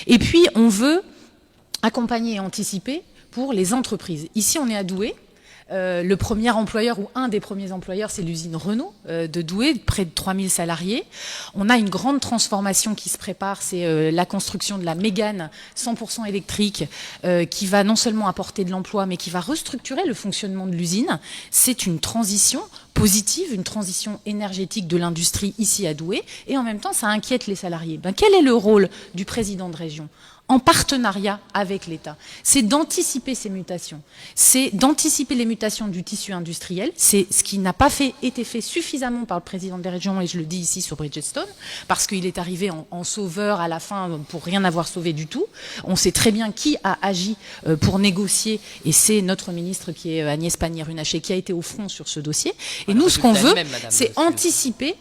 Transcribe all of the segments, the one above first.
Et puis, on veut accompagner et anticiper pour les entreprises. Ici, on est à Douai. Le premier employeur ou un des premiers employeurs, c'est l'usine Renault de Douai, près de 3000 salariés. On a une grande transformation qui se prépare, c'est la construction de la Mégane 100% électrique qui va non seulement apporter de l'emploi, mais qui va restructurer le fonctionnement de l'usine. C'est une transition positive, une transition énergétique de l'industrie ici à Douai, et en même temps, ça inquiète les salariés. Quel est le rôle du président de région ? En partenariat avec l'État, c'est d'anticiper ces mutations, c'est d'anticiper les mutations du tissu industriel, c'est ce qui n'a pas été fait suffisamment par le président des régions, et je le dis ici sur Bridgestone, parce qu'il est arrivé en sauveur à la fin pour rien avoir sauvé du tout. On sait très bien qui a agi pour négocier, et c'est notre ministre qui est Agnès Pannier-Runacher qui a été au front sur ce dossier. Et nous, ce qu'on veut, c'est anticiper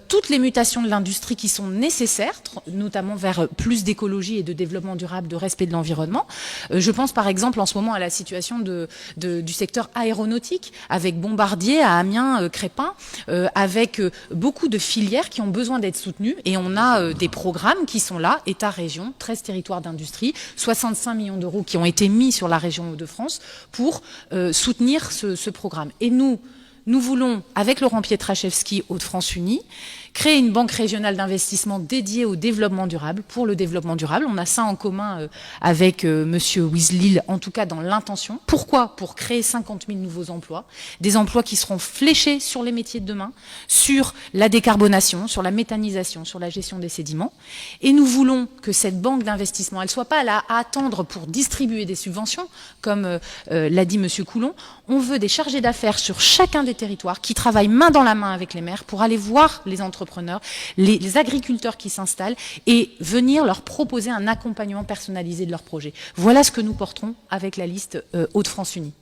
toutes les mutations de l'industrie qui sont nécessaires, notamment vers plus d'écologie et de développement durable, de respect de l'environnement. Je pense par exemple en ce moment à la situation du secteur aéronautique, avec Bombardier à Amiens, Crépin, avec beaucoup de filières qui ont besoin d'être soutenues, et on a des programmes qui sont là, État-région, 13 territoires d'industrie, 65 millions d'euros qui ont été mis sur la région Hauts-de-France pour soutenir ce programme. Et nous voulons, avec Laurent Pietraszewski, Hauts-de-France Unis, créer une banque régionale d'investissement dédiée au développement durable, pour le développement durable. On a ça en commun avec Monsieur Wislil, en tout cas dans l'intention. Pourquoi ? Pour créer 50 000 nouveaux emplois, des emplois qui seront fléchés sur les métiers de demain, sur la décarbonation, sur la méthanisation, sur la gestion des sédiments. Et nous voulons que cette banque d'investissement, elle ne soit pas là à attendre pour distribuer des subventions, comme l'a dit Monsieur Coulon. On veut des chargés d'affaires sur chacun des territoires qui travaillent main dans la main avec les maires pour aller voir les entrepreneurs, les agriculteurs qui s'installent et venir leur proposer un accompagnement personnalisé de leurs projets. Voilà ce que nous porterons avec la liste Hauts-de-France Unis.